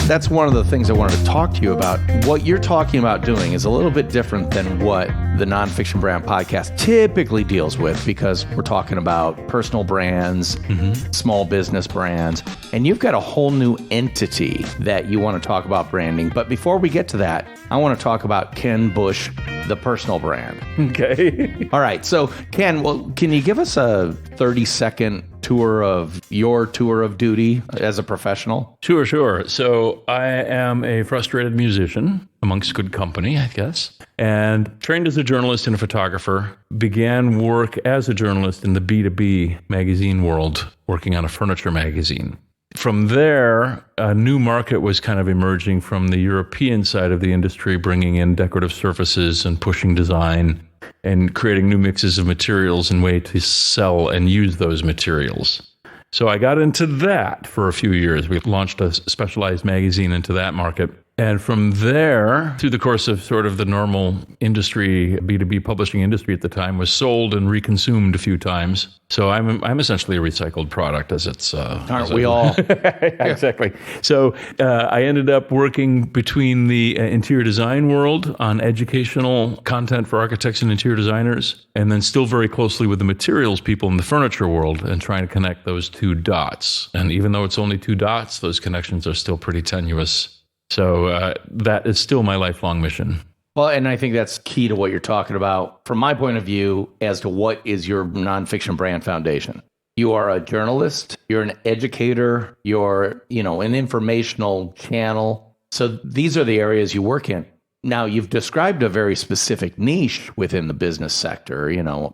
That's one of the things I wanted to talk to you about. What you're talking about doing is a little bit different than what the Nonfiction Brand podcast typically deals with, because we're talking about personal brands, small business brands, and you've got a whole new entity that you want to talk about branding. But before we get to that, I want to talk about Kenn Busch, the personal brand. Okay. All right. So, Kenn, well, can you give us a 30-second tour of your tour of duty as a professional? Sure. So I am a frustrated musician amongst good company, I guess, and trained as a journalist and a photographer, began work as a journalist in the B2B magazine world, working on a furniture magazine. From there, a new market was kind of emerging from the European side of the industry, bringing in decorative surfaces and pushing design and creating new mixes of materials and way to sell and use those materials. So I got into that for a few years. We launched a specialized magazine into that market. And from there, through the course of sort of the normal industry, B2B publishing industry at the time, was sold and reconsumed a few times. So I'm essentially a recycled product, as it's... Aren't we all? Exactly. So I ended up working between the interior design world on educational content for architects and interior designers, and then still very closely with the materials people in the furniture world and trying to connect those two dots. And even though it's only two dots, those connections are still pretty tenuous. So that is still my lifelong mission. Well, and I think that's key to what you're talking about from my point of view as to what is your nonfiction brand foundation. You are a journalist, you're an educator, you're, an informational channel. So these are the areas you work in. Now, you've described a very specific niche within the business sector,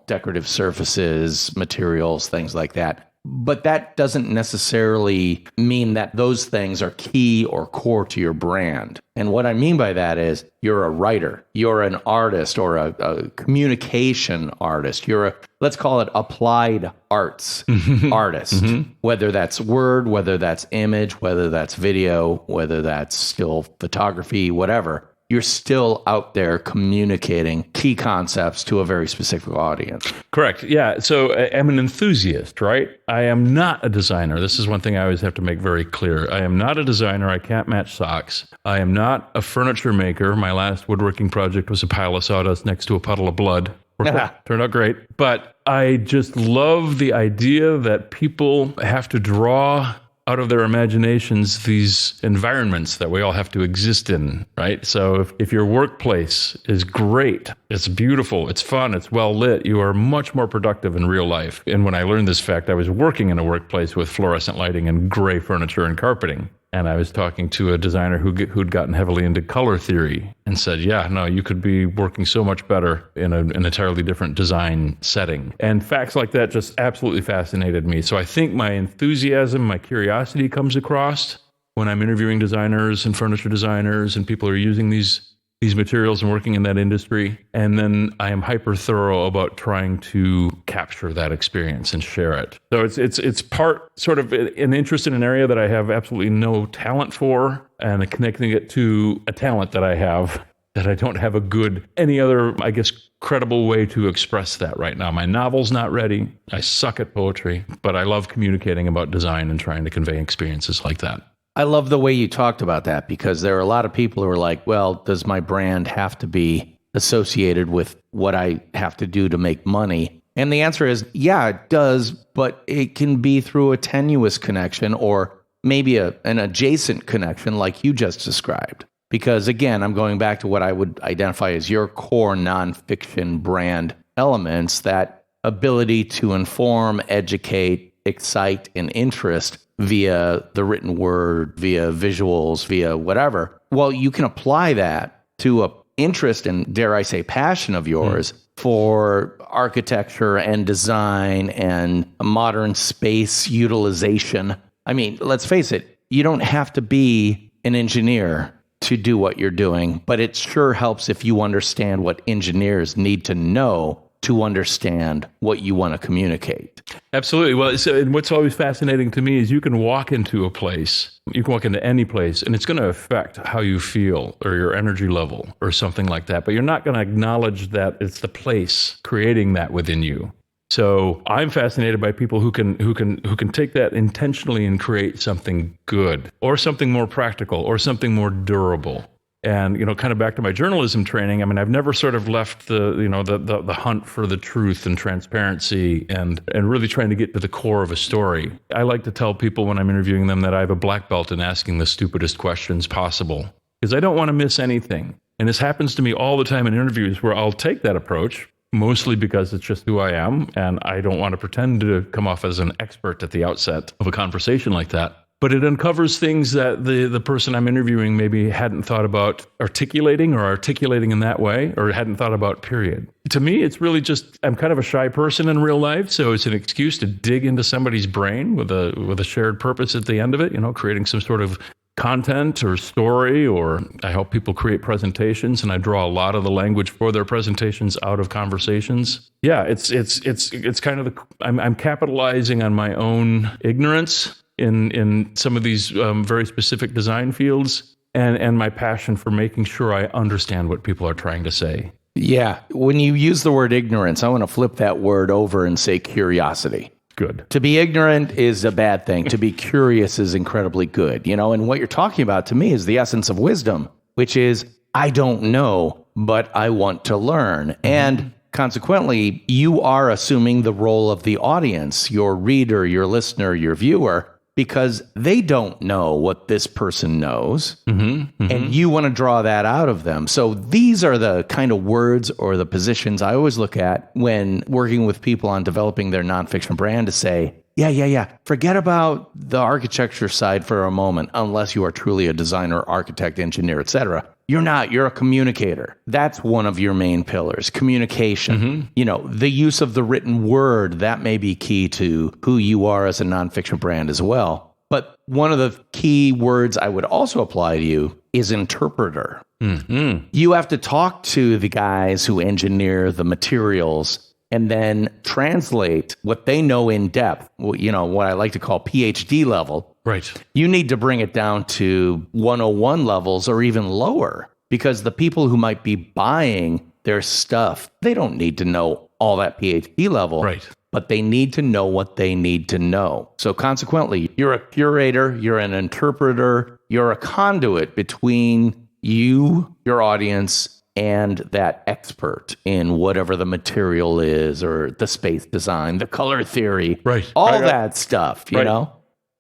decorative surfaces, materials, things like that. But that doesn't necessarily mean that those things are key or core to your brand. And what I mean by that is you're a writer, you're an artist or a communication artist. You're let's call it applied arts artist, whether that's word, whether that's image, whether that's video, whether that's still photography, whatever. You're still out there communicating key concepts to a very specific audience. Correct. Yeah. So I'm an enthusiast, right? I am not a designer. This is one thing I always have to make very clear. I am not a designer. I can't match socks. I am not a furniture maker. My last woodworking project was a pile of sawdust next to a puddle of blood. Turned out great. But I just love the idea that people have to draw out of their imaginations these environments that we all have to exist in, right? So if your workplace is great, it's beautiful, it's fun, it's well lit, you are much more productive in real life. And when I learned this fact, I was working in a workplace with fluorescent lighting and gray furniture and carpeting. And I was talking to a designer who'd gotten heavily into color theory and said, yeah, no, you could be working so much better in an entirely different design setting. And facts like that just absolutely fascinated me. So I think my enthusiasm, my curiosity comes across when I'm interviewing designers and furniture designers and people who are using these materials and working in that industry. And then I am hyper thorough about trying to capture that experience and share it. So it's part sort of an interest in an area that I have absolutely no talent for, and connecting it to a talent that I have that I don't have any other, I guess, credible way to express that right now. My novel's not ready. I suck at poetry, but I love communicating about design and trying to convey experiences like that. I love the way you talked about that, because there are a lot of people who are like, well, does my brand have to be associated with what I have to do to make money? And the answer is, yeah, it does, but it can be through a tenuous connection or maybe an adjacent connection like you just described. Because again, I'm going back to what I would identify as your core nonfiction brand elements, that ability to inform, educate, excite, and interest via the written word, via visuals, via whatever. Well, you can apply that to a interest and, dare I say, passion of yours for architecture and design and modern space utilization. I mean, let's face it, you don't have to be an engineer to do what you're doing, but it sure helps if you understand what engineers need to know to understand what you want to communicate. Absolutely. Well, and what's always fascinating to me is you can walk into a place, you can walk into any place, and it's going to affect how you feel or your energy level or something like that. But you're not going to acknowledge that it's the place creating that within you. So I'm fascinated by people who can take that intentionally and create something good, or something more practical, or something more durable. And, kind of back to my journalism training, I mean, I've never sort of left the hunt for the truth and transparency and really trying to get to the core of a story. I like to tell people when I'm interviewing them that I have a black belt in asking the stupidest questions possible, because I don't want to miss anything. And this happens to me all the time in interviews where I'll take that approach, mostly because it's just who I am, and I don't want to pretend to come off as an expert at the outset of a conversation like that. But it uncovers things that the person I'm interviewing maybe hadn't thought about articulating in that way, or hadn't thought about, period. To me, it's really just, I'm kind of a shy person in real life, so it's an excuse to dig into somebody's brain with a shared purpose at the end of it, creating some sort of content or story, or I help people create presentations, and I draw a lot of the language for their presentations out of conversations. Yeah, it's kind of I'm capitalizing on my own ignorance in some of these very specific design fields, and my passion for making sure I understand what people are trying to say. Yeah. When you use the word ignorance, I want to flip that word over and say curiosity. Good. To be ignorant is a bad thing. To be curious is incredibly good. And what you're talking about to me is the essence of wisdom, which is, I don't know, but I want to learn. Mm-hmm. And consequently, you are assuming the role of the audience, your reader, your listener, your viewer, because they don't know what this person knows, and you want to draw that out of them. So these are the kind of words or the positions I always look at when working with people on developing their nonfiction brand, to say, yeah. Forget about the architecture side for a moment, unless you are truly a designer, architect, engineer, etc. You're not. You're a communicator. That's one of your main pillars, communication. The use of the written word, that may be key to who you are as a nonfiction brand as well. But one of the key words I would also apply to you is interpreter. Mm-hmm. You have to talk to the guys who engineer the materials and then translate what they know in depth, what I like to call PhD level. Right. You need to bring it down to 101 levels or even lower, because the people who might be buying their stuff, they don't need to know all that PhD level. Right. But they need to know what they need to know. So consequently, you're a curator, you're an interpreter, you're a conduit between you, your audience, and that expert in whatever the material is, or the space design, the color theory, right? All that stuff, you know?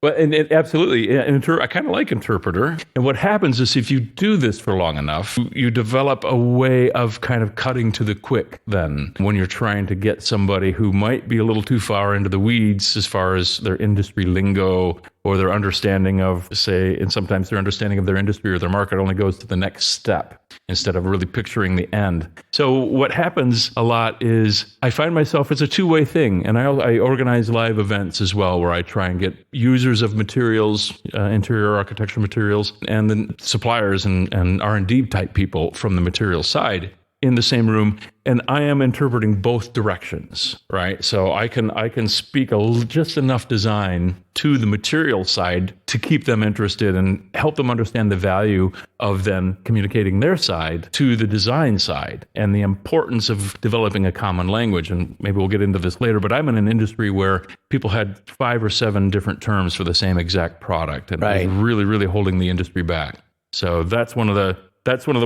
Well, and absolutely. I kind of like interpreter. And what happens is, if you do this for long enough, you develop a way of kind of cutting to the quick then, when you're trying to get somebody who might be a little too far into the weeds as far as their industry lingo, or their understanding of, say, and sometimes their understanding of their industry or their market only goes to the next step instead of really picturing the end. So what happens a lot is, I find myself, it's a two-way thing. And I organize live events as well, where I try and get users of materials, interior architecture materials, and then suppliers and R&D type people from the material side in the same room, and I am interpreting both directions, right? So I can speak just enough design to the material side to keep them interested and help them understand the value of then communicating their side to the design side, and the importance of developing a common language. And maybe we'll get into this later, but I'm in an industry where people had 5 or 7 different terms for the same exact product, and it was really, really holding the industry back. So that's one of the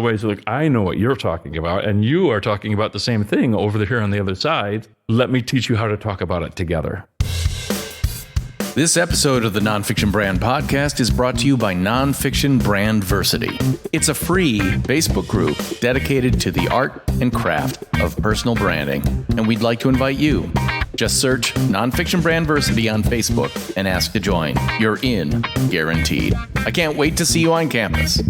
ways that, I know what you're talking about, and you are talking about the same thing over here on the other side. Let me teach you how to talk about it together. This episode of the Nonfiction Brand podcast is brought to you by Nonfiction Brandversity. It's a free Facebook group dedicated to the art and craft of personal branding, and we'd like to invite you. Just search Nonfiction Brandversity on Facebook and ask to join. You're in, guaranteed. I can't wait to see you on campus.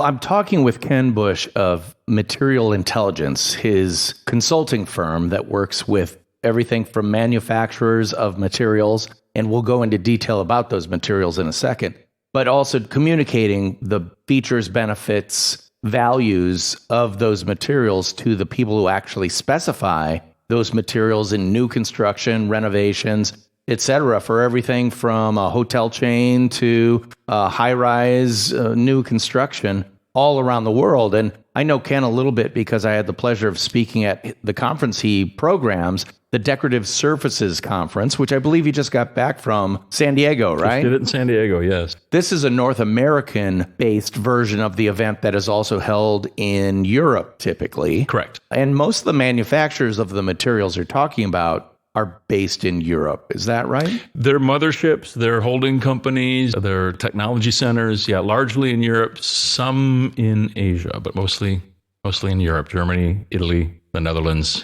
I'm talking with Kenn Busch of Material Intelligence, his consulting firm that works with everything from manufacturers of materials, and we'll go into detail about those materials in a second, but also communicating the features, benefits, values of those materials to the people who actually specify those materials in new construction, renovations, etc., for everything from a hotel chain to high-rise new construction. all around the world. And I know Ken a little bit because I had the pleasure of speaking at the conference he programs, the Decorative Surfaces Conference, which I believe he just got back from San Diego, right? Just did it in San Diego, yes. This is a North American-based version of the event that is also held in Europe, typically. Correct. And most of the manufacturers of the materials you're talking about are based in Europe. Is that right? They're motherships, they're holding companies, they're technology centers, largely in Europe, some in Asia, but mostly in Europe, Germany, Italy, the Netherlands,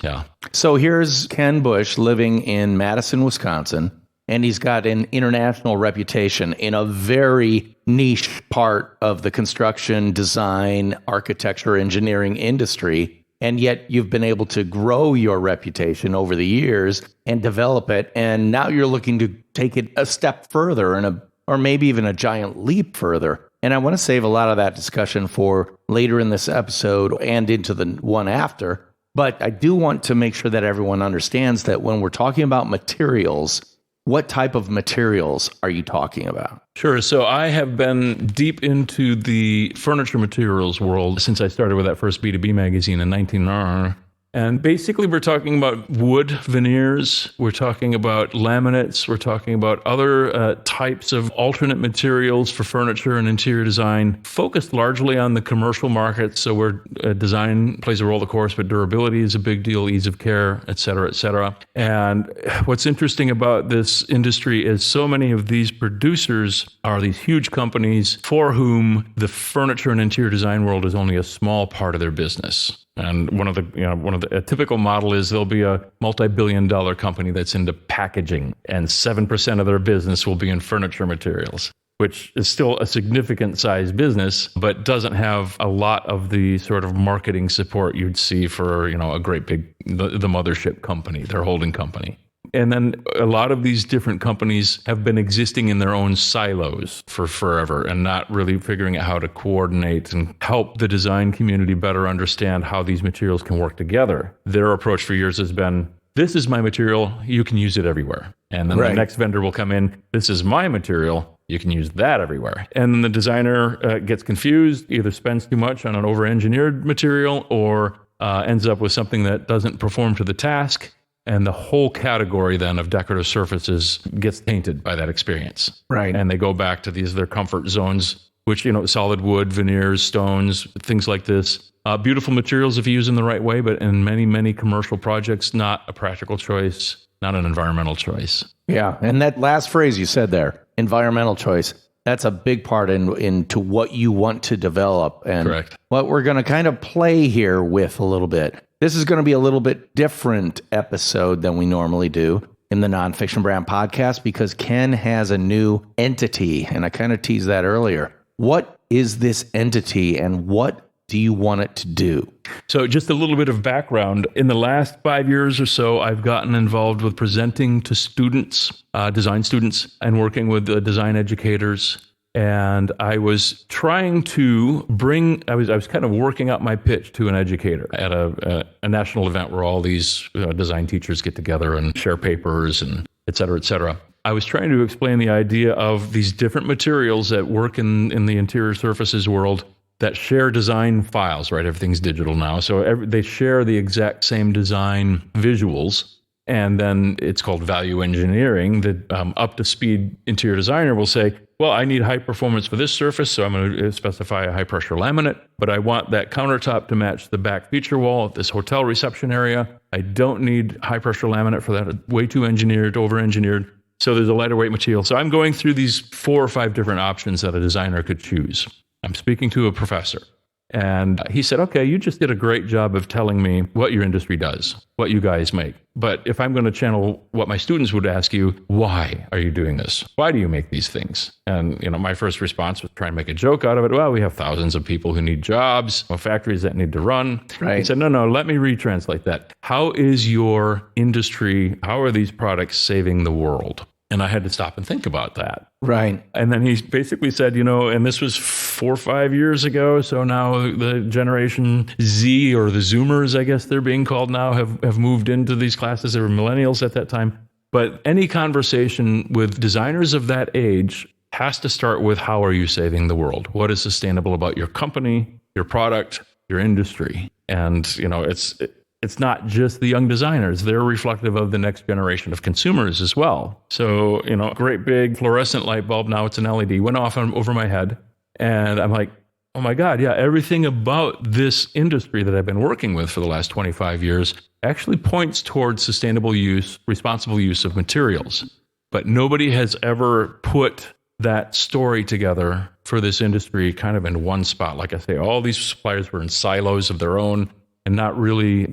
So here's Kenn Busch living in Madison, Wisconsin, and he's got an international reputation in a very niche part of the construction, design, architecture, engineering industry. And yet you've been able to grow your reputation over the years and develop it. And now you're looking to take it a step further or maybe even a giant leap further. And I want to save a lot of that discussion for later in this episode and into the one after. But I do want to make sure that everyone understands that when we're talking about materials, what type of materials are you talking about? Sure. So I have been deep into the furniture materials world since I started with that first B2B magazine in 1990. And basically, we're talking about wood veneers, we're talking about laminates, we're talking about other types of alternate materials for furniture and interior design, focused largely on the commercial market. So where design plays a role, of course, but durability is a big deal, ease of care, et cetera, et cetera. And what's interesting about this industry is so many of these producers are these huge companies for whom the furniture and interior design world is only a small part of their business. And a typical model is there'll be a multi-billion-dollar company that's into packaging, and 7% of their business will be in furniture materials, which is still a significant size business, but doesn't have a lot of the sort of marketing support you'd see for, a great big, the mothership company, their holding company. And then a lot of these different companies have been existing in their own silos for forever and not really figuring out how to coordinate and help the design community better understand how these materials can work together. Their approach for years has been, this is my material, you can use it everywhere. And then the next vendor will come in, this is my material, you can use that everywhere. And then the designer gets confused, either spends too much on an over-engineered material or ends up with something that doesn't perform to the task. And the whole category then of decorative surfaces gets tainted by that experience. Right. And they go back to their comfort zones, which, solid wood, veneers, stones, things like this. Beautiful materials if you use them the right way, but in many, many commercial projects, not a practical choice, not an environmental choice. Yeah. And that last phrase you said there, environmental choice, that's a big part into what you want to develop. And correct. What we're going to kind of play here with a little bit. This is going to be a little bit different episode than we normally do in the Nonfiction Brand podcast because Ken has a new entity, and I kind of teased that earlier. What is this entity, and what do you want it to do? So just a little bit of background. In the last 5 years or so, I've gotten involved with presenting to students, design students, and working with design educators. And I was trying to I was kind of working out my pitch to an educator at a national event where all these design teachers get together and share papers and et cetera, et cetera. I was trying to explain the idea of these different materials that work in the interior surfaces world that share design files, right? Everything's digital now. So they share the exact same design visuals. And then it's called value engineering. The up-to-speed interior designer will say, well, I need high performance for this surface, so I'm going to specify a high-pressure laminate, but I want that countertop to match the back feature wall at this hotel reception area. I don't need high-pressure laminate for that. Way too engineered, over-engineered. So there's a lighter weight material. So I'm going through these 4 or 5 different options that a designer could choose. I'm speaking to a professor. And he said, okay, you just did a great job of telling me what your industry does, what you guys make. But if I'm going to channel what my students would ask you, why are you doing this? Why do you make these things? And, my first response was trying to make a joke out of it. Well, we have thousands of people who need jobs, factories that need to run. Right. He said, no, let me retranslate that. How is your industry, how are these products saving the world? And I had to stop and think about that. Right. And then he basically said, and this was 4 or 5 years ago. So now the Generation Z, or the Zoomers, I guess they're being called now, have moved into these classes. They were millennials at that time. But any conversation with designers of that age, has to start with how are you saving the world? What is sustainable about your company, your product, your industry? And, it's not just the young designers. They're reflective of the next generation of consumers as well. So, great big fluorescent light bulb. Now it's an LED. Went off over my head. And I'm like, oh my God, yeah, everything about this industry that I've been working with for the last 25 years actually points towards sustainable use, responsible use of materials. But nobody has ever put that story together for this industry kind of in one spot. Like I say, all these suppliers were in silos of their own and not really,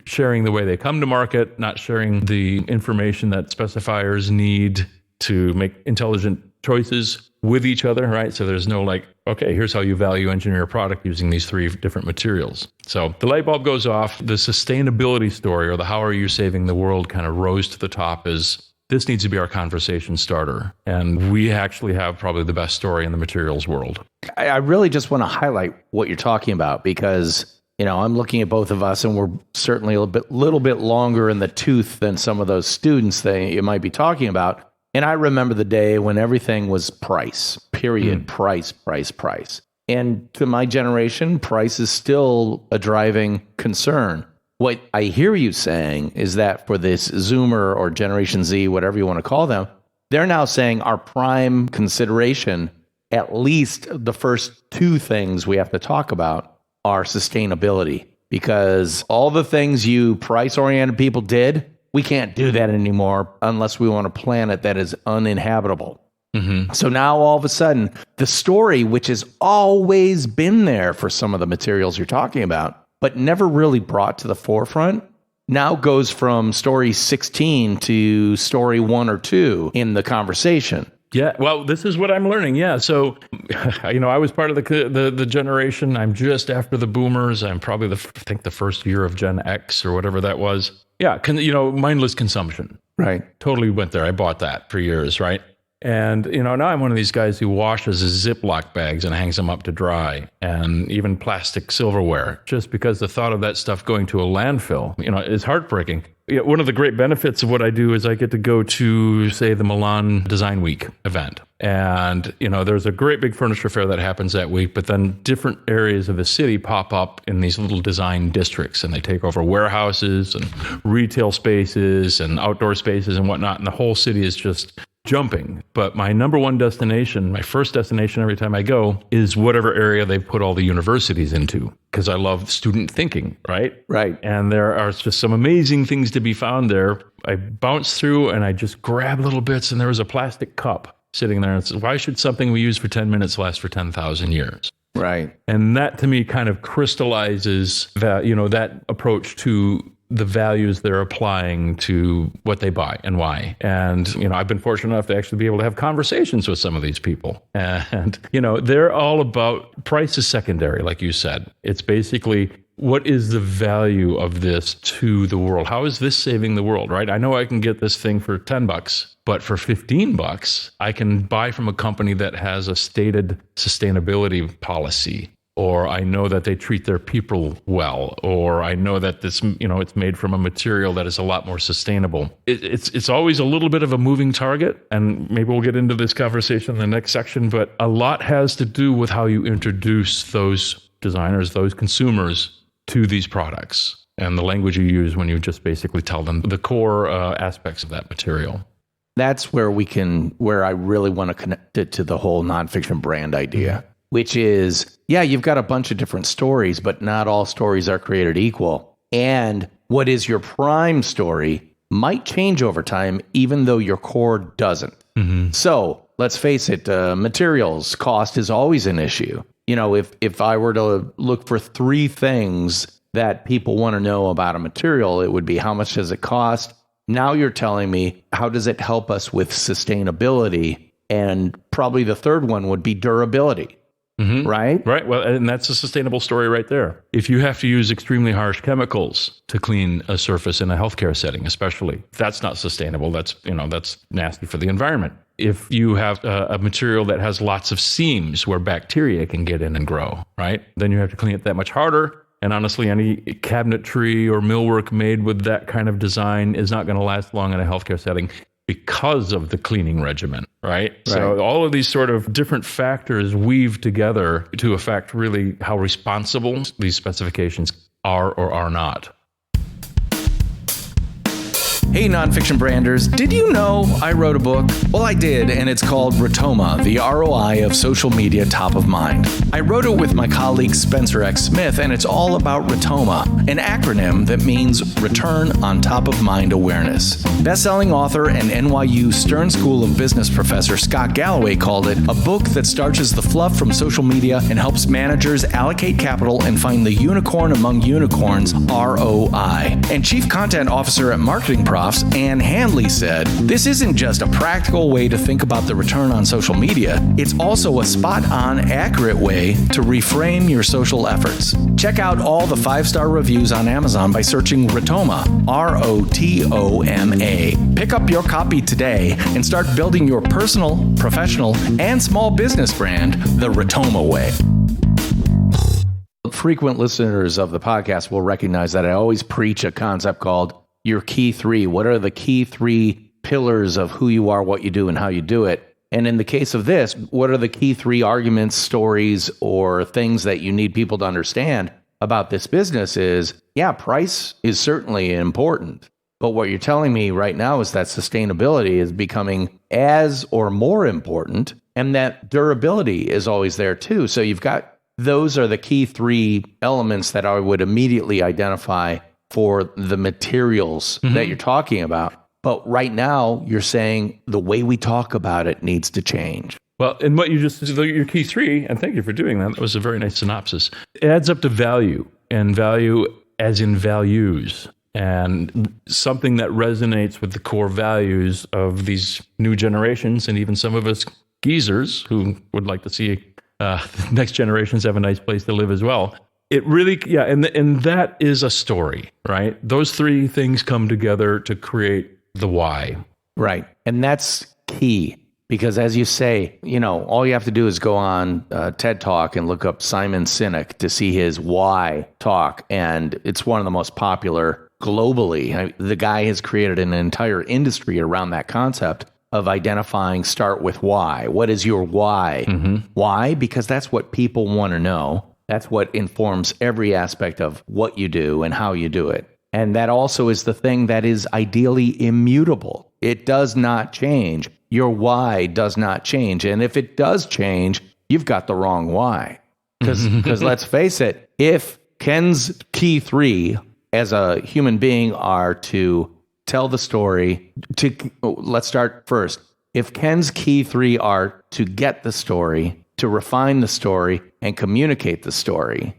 sharing the way they come to market, not sharing the information that specifiers need to make intelligent choices with each other, right? So there's no like, okay, here's how you value engineer a product using these 3 different materials. So the light bulb goes off. The sustainability story, or the how are you saving the world, kind of rose to the top as this needs to be our conversation starter. And we actually have probably the best story in the materials world. I really just want to highlight what you're talking about because, I'm looking at both of us and we're certainly a little bit longer in the tooth than some of those students that you might be talking about. And I remember the day when everything was price, period, price. And to my generation, price is still a driving concern. What I hear you saying is that for this Zoomer or Generation Z, whatever you want to call them, they're now saying our prime consideration, at least the first 2 things we have to talk about, are sustainability. Because all the things you price-oriented people did, we can't do that anymore unless we want a planet that is uninhabitable. Mm-hmm. So now all of a sudden, the story, which has always been there for some of the materials you're talking about, but never really brought to the forefront, now goes from story 16 to story 1 or 2 in the conversation. Yeah, well, this is what I'm learning. Yeah, so, I was part of the generation. I'm just after the boomers. I'm probably the first year of Gen X or whatever that was. Yeah, mindless consumption. Right. Totally went there. I bought that for years, right? And, now I'm one of these guys who washes his Ziploc bags and hangs them up to dry, and even plastic silverware, just because the thought of that stuff going to a landfill, is heartbreaking. One of the great benefits of what I do is I get to go to, say, the Milan Design Week event. And, there's a great big furniture fair that happens that week, but then different areas of the city pop up in these little design districts, and they take over warehouses and retail spaces and outdoor spaces and whatnot. And the whole city is just jumping. But my number one destination, my first destination every time I go, is whatever area they've put all the universities into, because I love student thinking, right? Right. And there are just some amazing things to be found there. I bounce through and I just grab little bits, and there was a plastic cup sitting there. And says, why should something we use for 10 minutes last for 10,000 years? Right. And that to me kind of crystallizes that, that approach to the values they're applying to what they buy and why. And, I've been fortunate enough to actually be able to have conversations with some of these people. And, they're all about price is secondary, like you said. It's basically, what is the value of this to the world? How is this saving the world, right? I know I can get this thing for $10, but for $15, I can buy from a company that has a stated sustainability policy. Or I know that they treat their people well, or I know that this, it's made from a material that is a lot more sustainable. It's always a little bit of a moving target, and maybe we'll get into this conversation in the next section, but a lot has to do with how you introduce those designers, those consumers to these products, and the language you use when you just basically tell them the core aspects of that material. That's where I really want to connect it to the whole nonfiction brand idea. Which is, you've got a bunch of different stories, but not all stories are created equal. And what is your prime story might change over time, even though your core doesn't. Mm-hmm. So let's face it, materials cost is always an issue. If I were to look for 3 things that people want to know about a material, it would be how much does it cost? Now you're telling me, how does it help us with sustainability? And probably the third one would be durability. Mm-hmm. Right? Right. Well, and that's a sustainable story right there. If you have to use extremely harsh chemicals to clean a surface in a healthcare setting, especially, that's not sustainable. That's nasty for the environment. If you have a material that has lots of seams where bacteria can get in and grow, right? Then you have to clean it that much harder. And honestly, any cabinetry or millwork made with that kind of design is not going to last long in a healthcare setting. because of the cleaning regimen, right? So all of these sort of different factors weave together to affect really how responsible these specifications are or are not. Hey, nonfiction branders, did you know I wrote a book? Well, I did, and it's called Rotoma, the ROI of social media top of mind. I wrote it with my colleague Spencer X. Smith, and it's all about Rotoma, an acronym that means Return on Top of Mind Awareness. Best-selling author and NYU Stern School of Business professor Scott Galloway called it a book that starches the fluff from social media and helps managers allocate capital and find the unicorn among unicorns, ROI. And Chief Content Officer at Marketing Profs, Ann Handley said, this isn't just a practical way to think about the return on social media, it's also a spot-on, accurate way to reframe your social efforts. Check out all the 5-star reviews on Amazon by searching Rotoma, Rotoma. Pick up your copy today and start building your personal, professional, and small business brand the Rotoma way. Frequent listeners of the podcast will recognize that I always preach a concept called your key 3. What are the key 3 pillars of who you are, what you do, and how you do it? And in the case of this, what are the key 3 arguments, stories, or things that you need people to understand about this business is, yeah, price is certainly important. But what you're telling me right now is that sustainability is becoming as or more important, and that durability is always there too. So you've got, those are the key 3 elements that I would immediately identify for the materials that you're talking about. But right now, you're saying the way we talk about it needs to change. Well, and what you just, your key 3, and thank you for doing that. That was a very nice synopsis. It adds up to value, and value as in values, and something that resonates with the core values of these new generations, and even some of us geezers who would like to see the next generations have a nice place to live as well. It really, yeah, and that is a story, right? Those 3 things come together to create the why. Right. And that's key because as you say, you know, all you have to do is go on TED Talk and look up Simon Sinek to see his why talk. And it's one of the most popular globally. The guy has created an entire industry around that concept of identifying, start with why. What is your why? Why? Because that's what people want to know. That's what informs every aspect of what you do and how you do it. And that also is the thing that is ideally immutable. It does not change. Your why does not change. And if it does change, you've got the wrong why. Because let's face it, if Kenn's key 3 as a human being are to tell the story, let's start first. If Kenn's key 3 are to get the story, to refine the story and communicate the story,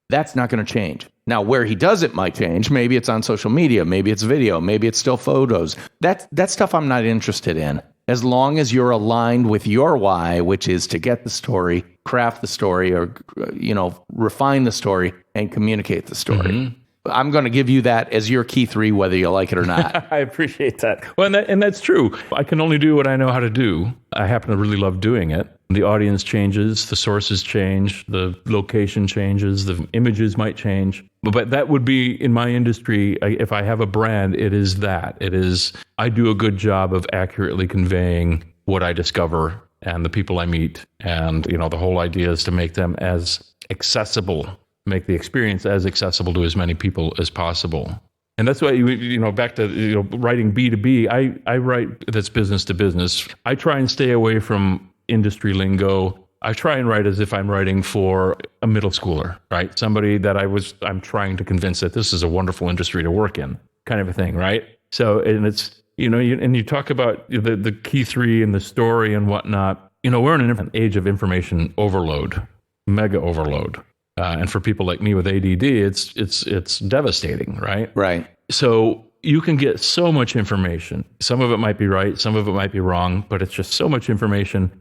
that's not going to change. Now, where he does it might change. Maybe it's on social media. Maybe it's video. Maybe it's still photos. That stuff I'm not interested in. As long as you're aligned with your why, which is to get the story, craft the story, or, you know, refine the story and communicate the story. I'm going to give you that as your key 3, whether you like it or not. I appreciate that. Well, and that's true. I can only do what I know how to do. I happen to really love doing it. The audience changes, the sources change, the location changes, the images might change. But that would be, in my industry, if I have a brand, it is that. It is, I do a good job of accurately conveying what I discover and the people I meet. And, you know, the whole idea is to make them as accessible, make the experience as accessible to as many people as possible. And that's why, you know, back to, you know, writing B2B, I write that's business to business. I try and stay away from industry lingo. I try and write as if I'm writing for a middle schooler, right? Somebody that I'm trying to convince that this is a wonderful industry to work in, kind of a thing, right? So, and it's, you know, and you talk about the key 3 and the story and whatnot. You know, we're in an age of information overload, mega overload. And for people like me with ADD, it's devastating, right? Right. So you can get so much information. Some of it might be right, some of it might be wrong, but it's just so much information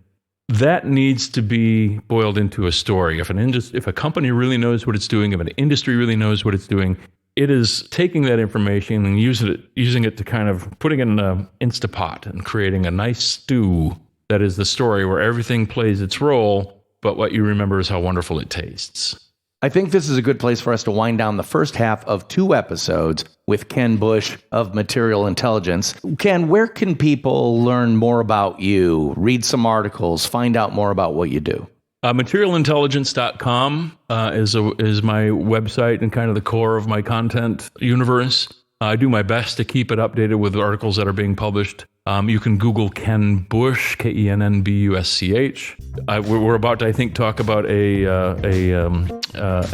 that needs to be boiled into a story. If a company really knows what it's doing, if an industry really knows what it's doing, it is taking that information and using it to kind of putting it in an Instapot and creating a nice stew that is the story where everything plays its role, but what you remember is how wonderful it tastes. I think this is a good place for us to wind down the first half of 2 episodes with Kenn Busch of Material Intelligence. Kenn, where can people learn more about you, read some articles, find out more about what you do? Materialintelligence.com is my website and kind of the core of my content universe. I do my best to keep it updated with articles that are being published. You can Google Kenn Busch, Kennbusch. We're about to, I think, talk about an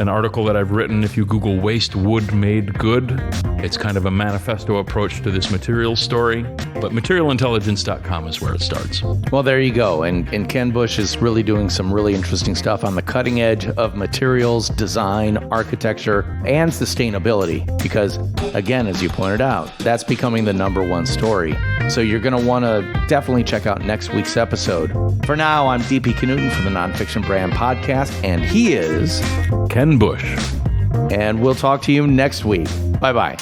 article that I've written. If you Google waste wood made good, it's kind of a manifesto approach to this material story. But materialintelligence.com is where it starts. Well, there you go. And Kenn Busch is really doing some really interesting stuff on the cutting edge of materials, design, architecture, and sustainability. Because, again, as you pointed out, that's becoming the number one story. So you're going to want to definitely check out next week's episode. For now, I'm DP Knudten from the NONFICTION Brand podcast, and he is Kenn Busch. And we'll talk to you next week. Bye-bye.